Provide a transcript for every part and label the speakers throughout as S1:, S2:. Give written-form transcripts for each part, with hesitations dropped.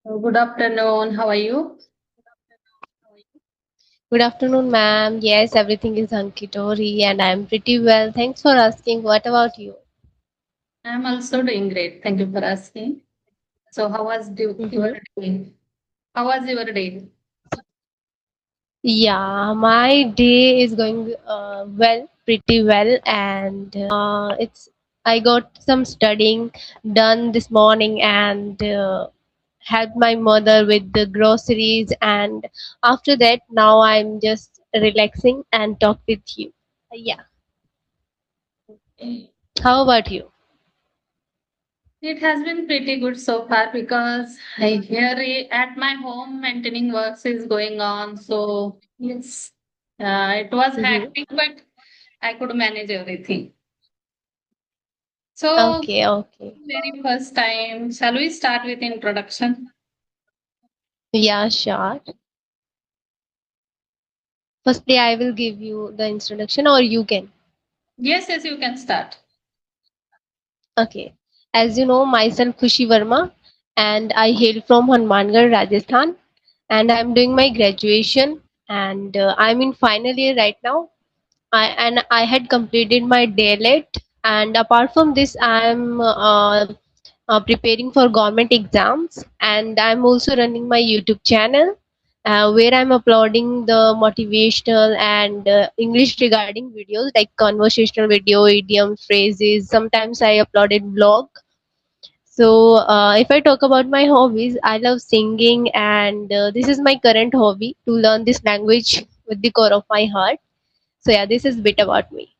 S1: Good afternoon. How are you?
S2: Good afternoon, ma'am. Yes, everything is hunky dory and I'm pretty well. Thanks for asking. What about you?
S1: I'm also doing great. Thank you for asking. So, how was your
S2: Mm-hmm.
S1: day? How was your day?
S2: Yeah, my day is going pretty well, and it's I got some studying done this morning and helped my mother with the groceries, and after that, now I'm just relaxing and talk with you. Yeah. How about you?
S1: It has been pretty good so far because I here at my home maintaining works is going on. So yes, it was
S2: Mm-hmm.
S1: hectic, but I could manage everything. So
S2: Okay, okay.
S1: very first time, shall we start with introduction?
S2: Yeah, sure. Firstly, I will give you the introduction, or you can.
S1: Yes, yes, you can start.
S2: Okay. As you know, myself Khushi Verma, and I hail from Hanumangarh, Rajasthan, and I'm doing my graduation, and I'm in final year right now. I had completed my DLED, and apart from this, I'm preparing for government exams, and I'm also running my YouTube channel where I'm uploading the motivational and English regarding videos like conversational video, idioms, phrases. Sometimes I uploaded blog. So if I talk about my hobbies, I love singing, and this is my current hobby to learn this language with the core of my heart. So yeah, this is a bit about me.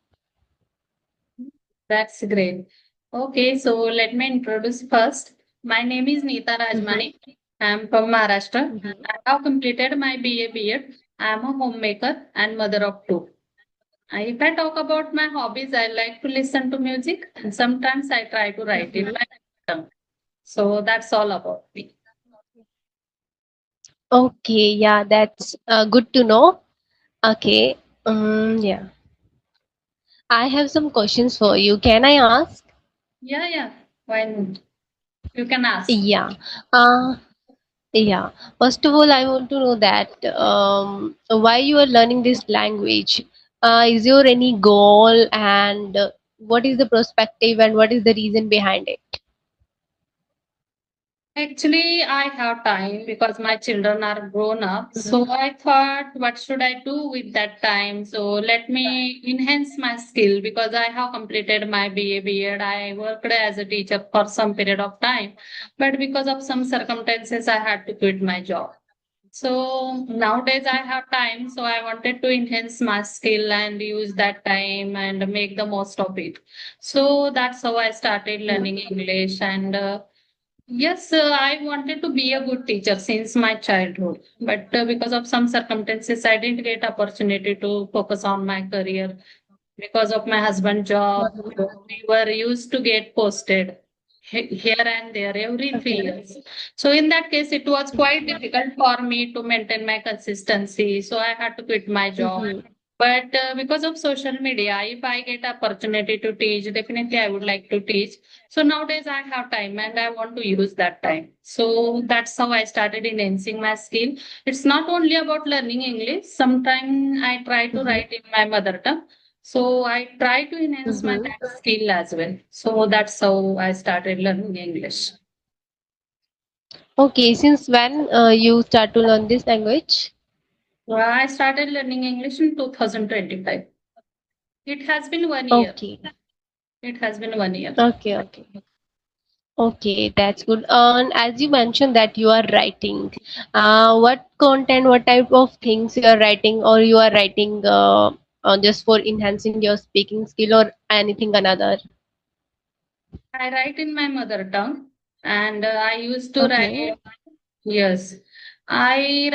S1: That's great. Okay, so let me introduce first. My name is Neeta
S2: Mm-hmm.
S1: Rajmani. I'm from Maharashtra.
S2: Mm-hmm.
S1: I have completed my BA B.Ed. I am a homemaker and mother of two. If I talk about my hobbies, I like to listen to music and sometimes I try to write in my tongue. So that's all about me.
S2: Okay, yeah, that's good to know. Okay, yeah, I have some questions for you. Can I ask?
S1: Yeah, yeah. Why not? You can ask.
S2: Yeah, uh, yeah. First of all, I want to know that why you are learning this language. Is there any goal, and what is the perspective, and what is the reason behind it?
S1: Actually, I have time because my children are grown up.
S2: Mhm.
S1: So I thought, what should I do with that time? So let me enhance my skill because I have completed my BA B.Ed. I worked as a teacher for some period of time, but because of some circumstances, I had to quit my job. So nowadays I have time, so I wanted to enhance my skill and use that time and make the most of it. So that's how I started learning English and yes, I wanted to be a good teacher since my childhood, but because of some circumstances, I didn't get opportunity to focus on my career because of my husband job.
S2: Mhm.
S1: We were used to get posted here and there every three
S2: Okay.
S1: years. So in that case, it was quite difficult for me to maintain my consistency. So I had to quit my job.
S2: Mhm.
S1: But because of social media, if I get opportunity to teach, definitely I would like to teach. So nowadays I have time and I want to use that time. So that's how I started enhancing my skill. It's not only about learning English. Sometimes I try to
S2: Mhm.
S1: write in my mother tongue. So I try to enhance my
S2: Mhm.
S1: that skill as well. So that's how I started learning English.
S2: Okay, since when you start to learn this language?
S1: I started learning English in 2025. It has been 1 year.
S2: Okay.
S1: It has been 1 year.
S2: Okay, okay. Okay, that's good. And as you mentioned that you are writing, what content, what type of things you are writing, or you are writing just for enhancing your speaking skill or anything another?
S1: I write in my mother tongue and I used to
S2: Okay.
S1: write. Yes, I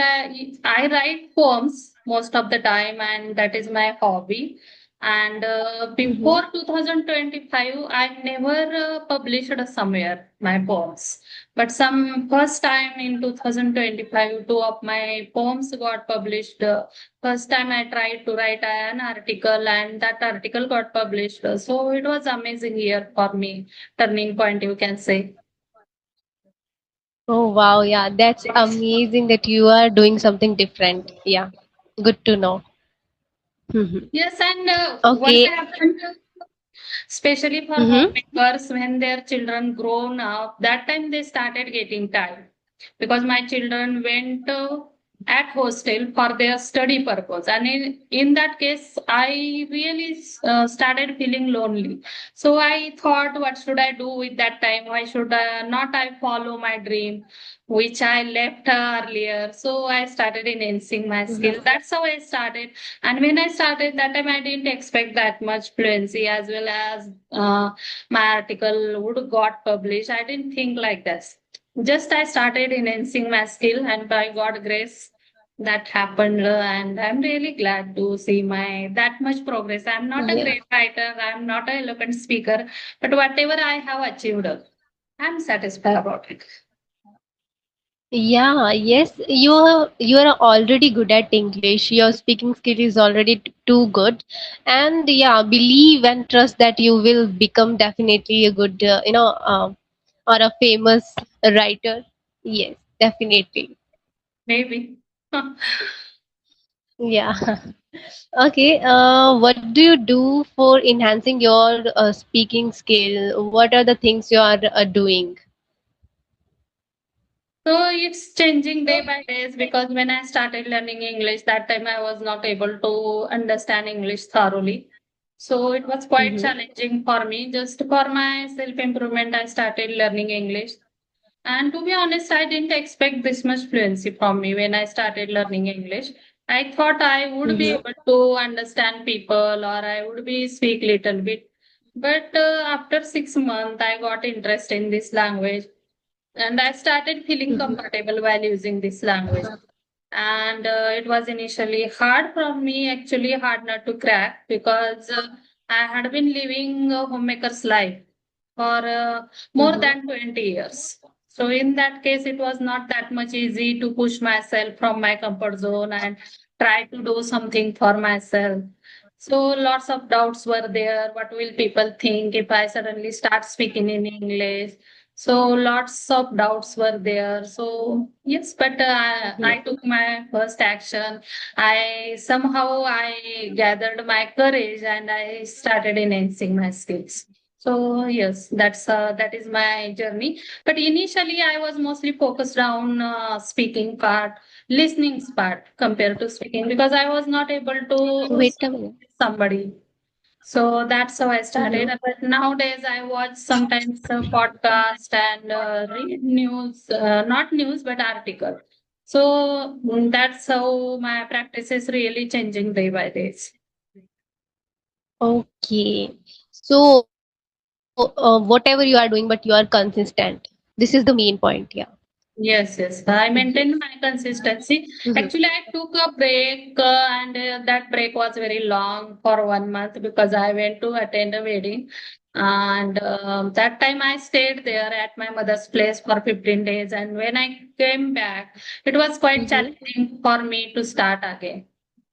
S1: write poems most of the time, and that is my hobby. And
S2: Mm-hmm.
S1: before 2025, I never published somewhere my poems. But some first time in 2025, two of my poems got published. First time I tried to write an article, and that article got published. So it was amazing year for me, turning point you can say.
S2: Oh wow, yeah, that's amazing that you are doing something different. Yeah, good to know. Mhm.
S1: Yes, and what
S2: Okay.
S1: happened, especially for
S2: Mm-hmm.
S1: homemakers, when their children grown up, that time they started getting tired because my children went at hostel for their study purpose, and in that case I really started feeling lonely. So I thought, what should I do with that time? Why should not I follow my dream which I left earlier? So I started enhancing my skill. That's how I started. And when I started that time, I didn't expect that much fluency as well as my article would got published. I didn't think like this. Just I started enhancing my skill, and by God grace, that happened. And I'm really glad to see my that much progress. I'm not a
S2: Yeah.
S1: great writer. I'm not a eloquent speaker, but whatever I have achieved, I'm satisfied about it.
S2: Yeah, yes, you are already good at English. Your speaking skill is already too good, and yeah, believe and trust that you will become definitely a good, or a famous writer. Yes, definitely.
S1: Maybe.
S2: Yeah. Okay. What do you do for enhancing your speaking skill? What are the things you are doing?
S1: So it's changing day by days because when I started learning English, that time I was not able to understand English thoroughly. So it was quite
S2: Mm-hmm.
S1: challenging for me. Just for my self improvement, I started learning English. And to be honest, I didn't expect this much fluency from me when I started learning English. I thought I would be
S2: Mm-hmm.
S1: able to understand people or I would be speak little bit. But after 6 months, I got interest in this language and I started feeling comfortable while using this language. And it was initially hard for me, actually hard not to crack because I had been living a homemaker's life for more
S2: Mm-hmm.
S1: than 20 years. So in that case, it was not that much easy to push myself from my comfort zone and try to do something for myself. So lots of doubts were there. What will people think if I suddenly start speaking in English? So lots of doubts were there. So yes, but I took my first action. I gathered my courage and I started enhancing my skills. So yes, that is my journey. But initially, I was mostly focused on speaking part, listening part compared to speaking because I was not able to
S2: Wait a
S1: speak
S2: minute.
S1: with somebody. So that's how I started.
S2: Mm-hmm.
S1: But nowadays, I watch sometimes a podcast and read news, not news, but article. So that's how my practice is really changing day by day.
S2: Okay. So, whatever you are doing, but you are consistent. This is the main point. Yeah.
S1: Yes, yes. I
S2: Yes.
S1: maintained my consistency.
S2: Mm-hmm.
S1: Actually, I took a break, and that break was very long for 1 month because I went to attend a wedding. And that time I stayed there at my mother's place for 15 days. And when I came back, it was quite
S2: Mm-hmm.
S1: challenging for me to start again.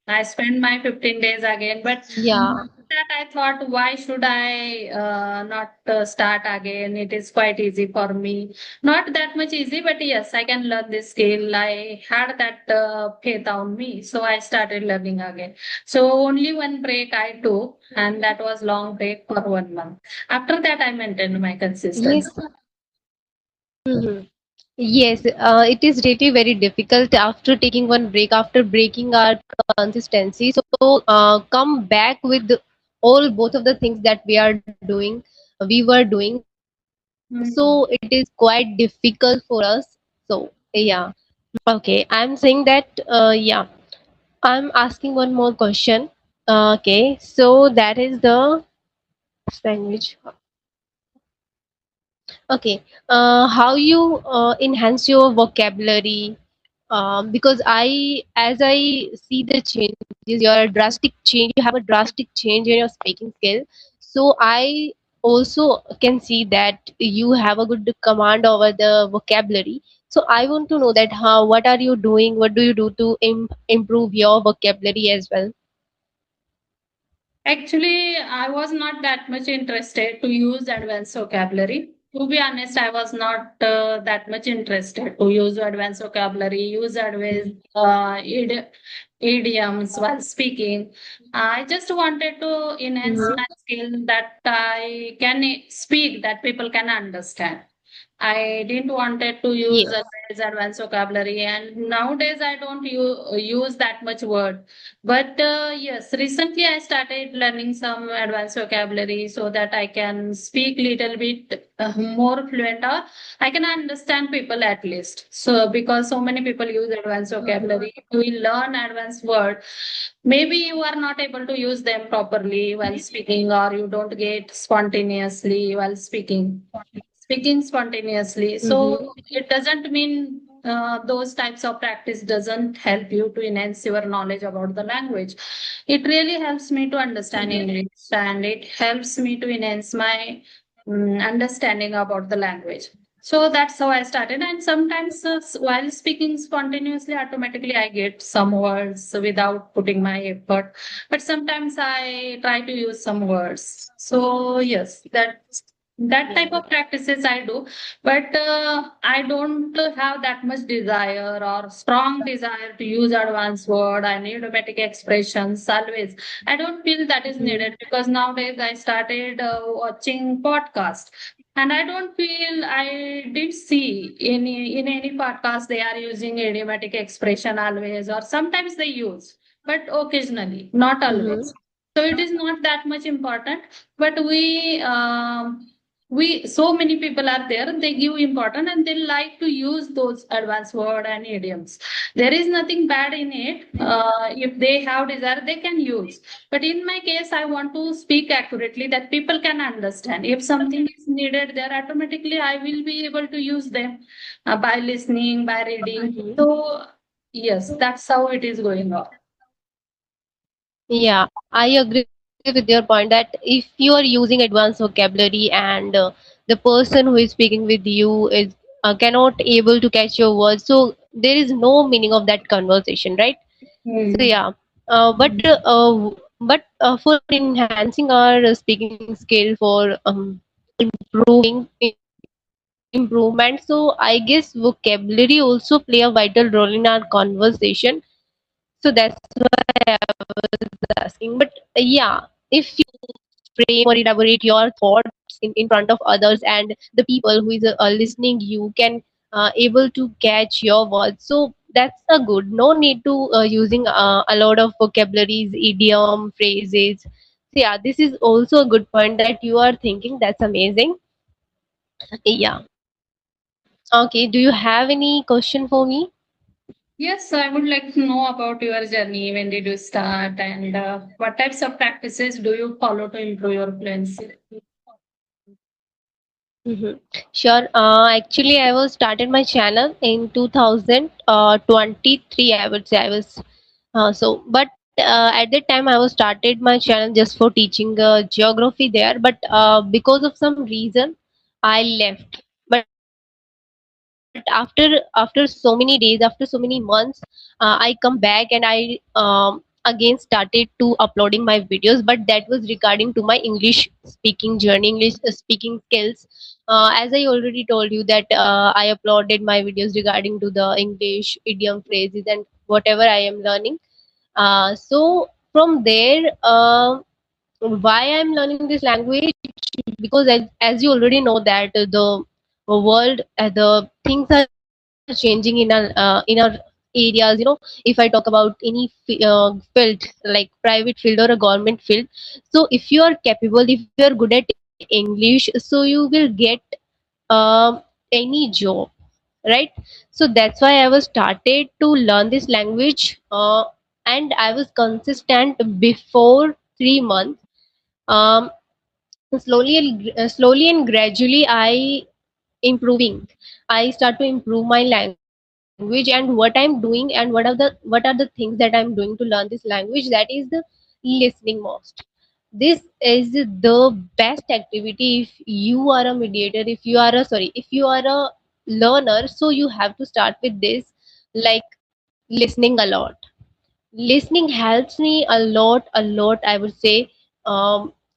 S1: I spent my 15 days again, but
S2: Yeah.
S1: that I thought, why should I not start again? It is quite easy for me. Not that much easy, but yes, I can learn this skill. I had that faith on me, so I started learning again. So only one break I took, and that was long break for 1 month. After that, I maintained my consistency.
S2: Yes. Mm-hmm. Yes, it is really very difficult after taking one break, after breaking our consistency. So, come back with all both of the things that we were doing. So, it is quite difficult for us. So, yeah. Okay, I'm saying that, yeah, I'm asking one more question. Okay, so that is the language. Okay, how you enhance your vocabulary? Because as I see the changes, your drastic change, you have a drastic change in your speaking skill. So I also can see that you have a good command over the vocabulary. So I want to know that what are you doing? What do you do to improve your vocabulary as well?
S1: Actually, I was not that much interested to use advanced vocabulary. To be honest, I was not that much interested to use advanced vocabulary, use advanced idioms while speaking. I just wanted to enhance my
S2: Mm-hmm.
S1: skill that I can speak, that people can understand. I didn't wanted to use advanced vocabulary, and nowadays I don't use that much word. But yes, recently I started learning some advanced vocabulary so that I can speak little bit more fluent, or I can understand people at least. So because so many people use advanced vocabulary, if we learn advanced word, maybe you are not able to use them properly while speaking, or you don't get spontaneously while speaking spontaneously. So
S2: Mm-hmm.
S1: it doesn't mean those types of practice doesn't help you to enhance your knowledge about the language. It really helps me to understand
S2: Mm-hmm.
S1: English, and it helps me to enhance my understanding about the language. So that's how I started. And sometimes while speaking spontaneously, automatically I get some words without putting my effort. But sometimes I try to use some words. So yes, that type of practices I do, but I don't have that much desire or strong desire to use advanced word and idiomatic expressions always. I don't feel that is needed, because nowadays I started watching podcast, and I don't feel, I did see any in any podcast they are using idiomatic expression always, or sometimes they use, but occasionally, not always.
S2: Mm-hmm.
S1: So it is not that much important. But we so many people are there, they give important and they like to use those advanced word and idioms. There is nothing bad in it. If they have desire, they can use. But in my case, I want to speak accurately that people can understand. If something is needed there, automatically I will be able to use them by listening, by reading. So yes, that's how it is going on.
S2: Yeah, I agree with your point that if you are using advanced vocabulary and the person who is speaking with you is cannot able to catch your words, so there is no meaning of that conversation, right? So
S1: Hmm.
S2: yeah, but for enhancing our speaking skill for improvement, so I guess vocabulary also play a vital role in our conversation. So that's why I was asking. But yeah, if you frame or elaborate your thoughts in front of others, and the people who is listening you can able to catch your words, so that's a good, no need to using a lot of vocabularies, idiom, phrases. So yeah, this is also a good point that you are thinking. That's amazing. Yeah. Okay, do you have any question for me?
S1: Yes, I would like to know about your journey. When did you start, and what types of practices do you follow to improve your fluency?
S2: Mm-hmm. Sure. Actually, I was started my channel in 2023. I would say I was but at that time I was started my channel just for teaching geography there. But because of some reason, I left. But after so many days, after so many months, I come back and I again started to uploading my videos. But that was regarding to my English speaking journey, English speaking skills. As I already told you that I uploaded my videos regarding to the English idiom, phrases, and whatever I am learning. So from there, why I'm learning this language? Because as you already know that the world, the things are changing in our areas. If I talk about any field, like private field or a government field, so if you are capable, if you are good at English, so you will get any job, right? So that's why I was started to learn this language, and I was consistent before 3 months. um, slowly and gradually I improving. I start to improve my language, and what I'm doing, and what are the things that I'm doing to learn this language, that is the listening most. This is the best activity. If you are a mediator, if you are a sorry if you are a learner, so you have to start with this, like listening a lot. Listening helps me a lot, I would say.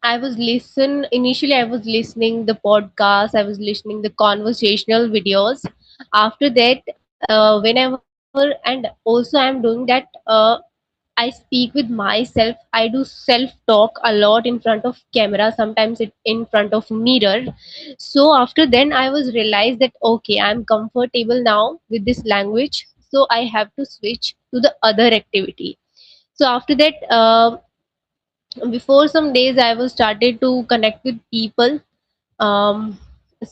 S2: I was listen initially I was listening the podcast, I was listening the conversational videos. After that, whenever, and also I'm doing that, I speak with myself. I do self talk a lot in front of camera, sometimes it in front of mirror. So after then I was realized that okay, I'm comfortable now with this language, so I have to switch to the other activity. So after that, before some days I was started to connect with people. um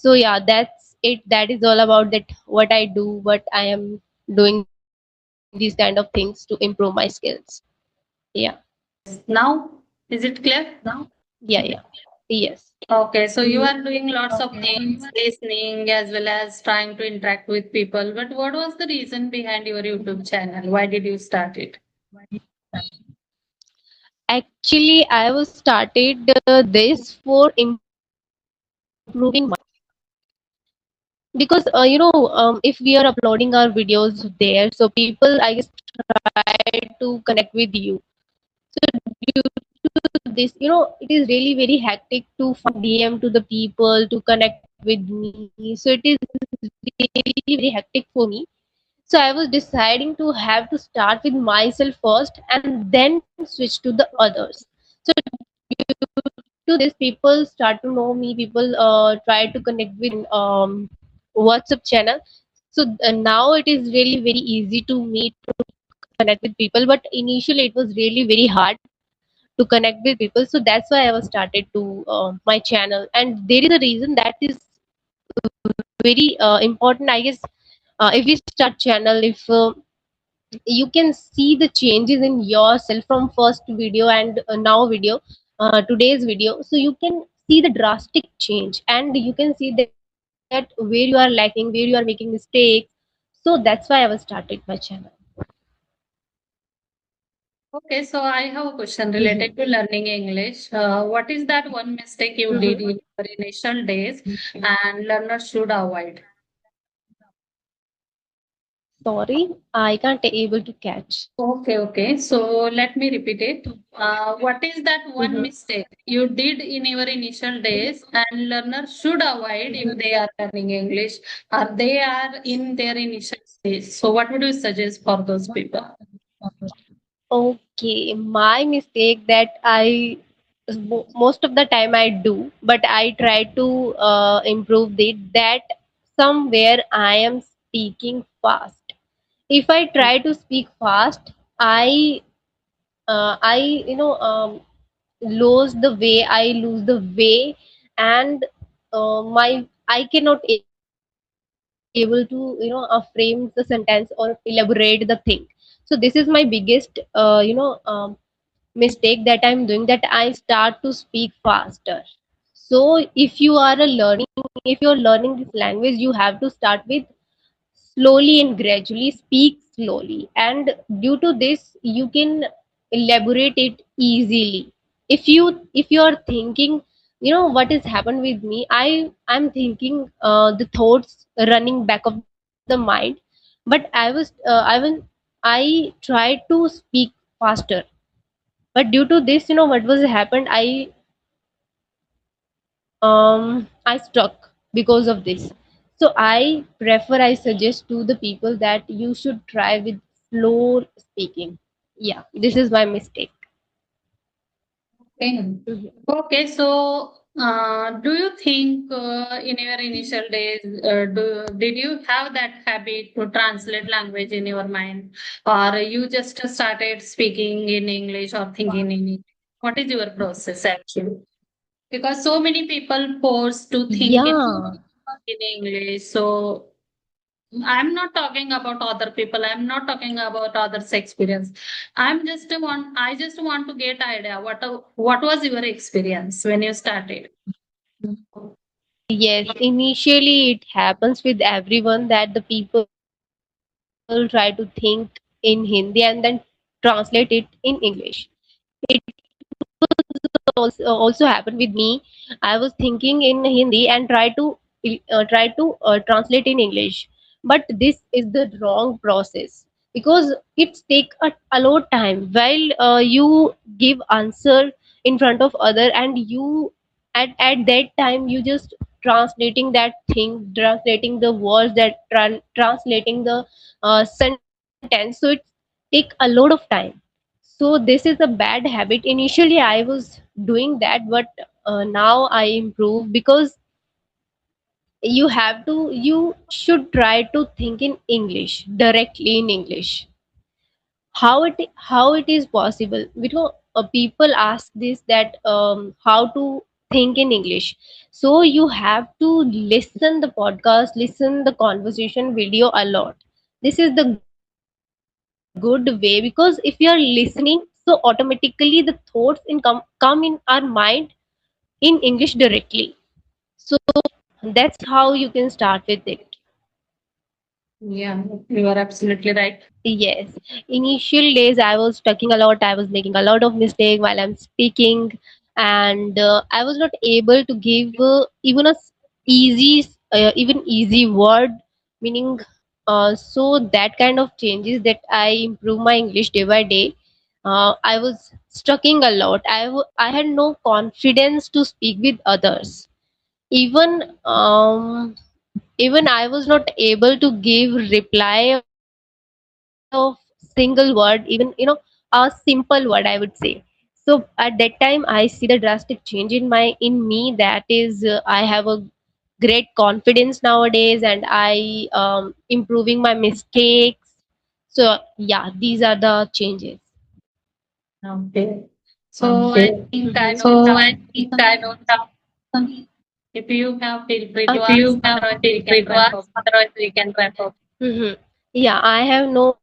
S2: so yeah, that's it. That is all about that, what I do, what I am doing these kind of things to improve my skills. Yeah.
S1: Now, is it clear?
S2: Yeah, yeah. Yes.
S1: Okay, so you are doing lots of things, listening as well as trying to interact with people. But what was the reason behind your YouTube channel? Why did you start it?
S2: Actually, I was started this for improving myself, because if we are uploading our videos there, so people, I guess, try to connect with you. So due to this, it is really very hectic to find DM to the people to connect with me. So it is really very hectic for me. So I was deciding to have to start with myself first and then switch to the others. So due to this, people start to know me. People try to connect with me in WhatsApp channel. So now it is really very easy to me to connect with people. But initially, it was really very hard to connect with people. So that's why I was started to my channel. And there is a reason that is very important, I guess. If we start channel, if you can see the changes in yourself from first video and now video, today's video, so you can see the drastic change and you can see that where you are lacking, where you are making mistakes. So that's why I was started my channel.
S1: Okay, so I have a question
S2: Mhm.
S1: related to learning English. What is that one mistake you did
S2: Mhm.
S1: in your initial days and learners should avoid?
S2: Sorry, I can't able to catch.
S1: Okay, okay. So let me repeat it. What is that one
S2: Mhm.
S1: mistake you did in your initial days and learners should avoid if they are learning English or they are in their initial stage? So what would you suggest for those people?
S2: Okay, my mistake that most of the time I do, but I try to improve it. That somewhere I am speaking fast. If I try to speak fast, I lose the way, and my I cannot able to frame the sentence or elaborate the thing. So this is my biggest mistake that I'm doing, that I start to speak faster. So if you're learning this language, you have to start with slowly and gradually, speak slowly, and due to this you can elaborate it easily. If you are thinking, what has happened with me, I'm thinking the thoughts running back of the mind, but I tried to speak faster. But due to this, what was happened, I stuck because of this. So I suggest to the people that you should try with slow speaking. Yeah, this is my mistake.
S1: Okay.
S2: Mhm.
S1: Okay, so do you think in your initial days, did you have that habit to translate language in your mind, or you just started speaking in English or thinking in English? What is your process actually? Because so many people force to think
S2: Yeah.
S1: in English. So I'm not talking about other people. I'm not talking about others' experience. I just want to get idea. What was your experience when you started?
S2: Yes, initially it happens with everyone that the people try to think in Hindi and then translate it in English. It also happened with me. I was thinking in Hindi and try to translate in English, but this is the wrong process, because it's take a lot time while you give answer. in front of other, and you at that time you just translating that thing, translating the words, that translating the sentence, so it take a lot of time. So this is a bad habit. Initially I was doing that, but now I improve, because you should try to think in English, directly in English. How it is possible, because people ask this, that how to think in English. So you have to listen the podcast, listen the conversation video a lot. This is the good way, because if you are listening, so automatically the thoughts come in our mind in English directly. So that's how you can start with it.
S1: Yeah, you are absolutely right.
S2: Yes, initial days I was talking a lot. I was making a lot of mistake while I'm speaking, and I was not able to give even even easy word meaning. So that kind of changes, that I improve my English day by day. I was stucking a lot. I had no confidence to speak with others. Even even I was not able to give reply of single word, even a simple word, I would say. So at that time I see the drastic change in me, that is I have a great confidence nowadays, and I improving my mistakes. So yeah, these are the changes.
S1: Okay. So I
S2: Okay.
S1: think I don't
S2: So
S1: have
S2: I think I
S1: some.
S2: don't have some.
S1: If you have, feel free to
S2: If
S1: ask.
S2: you have,
S1: Otherwise, we
S2: feel
S1: can
S2: free to
S1: wrap
S2: ask.
S1: up.
S2: Otherwise, we can wrap up. Yeah, I have no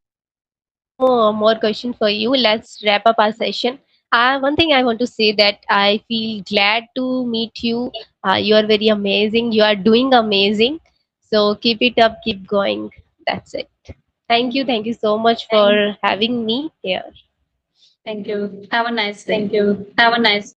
S2: more question for you. Let's wrap up our session. One thing I want to say, that I feel glad to meet you. You are very amazing. You are doing amazing. So keep it up, keep going. That's it. Thank you. Thank you so much for having me here.
S1: Thank you. Have a nice day.
S2: Thank you. Have a nice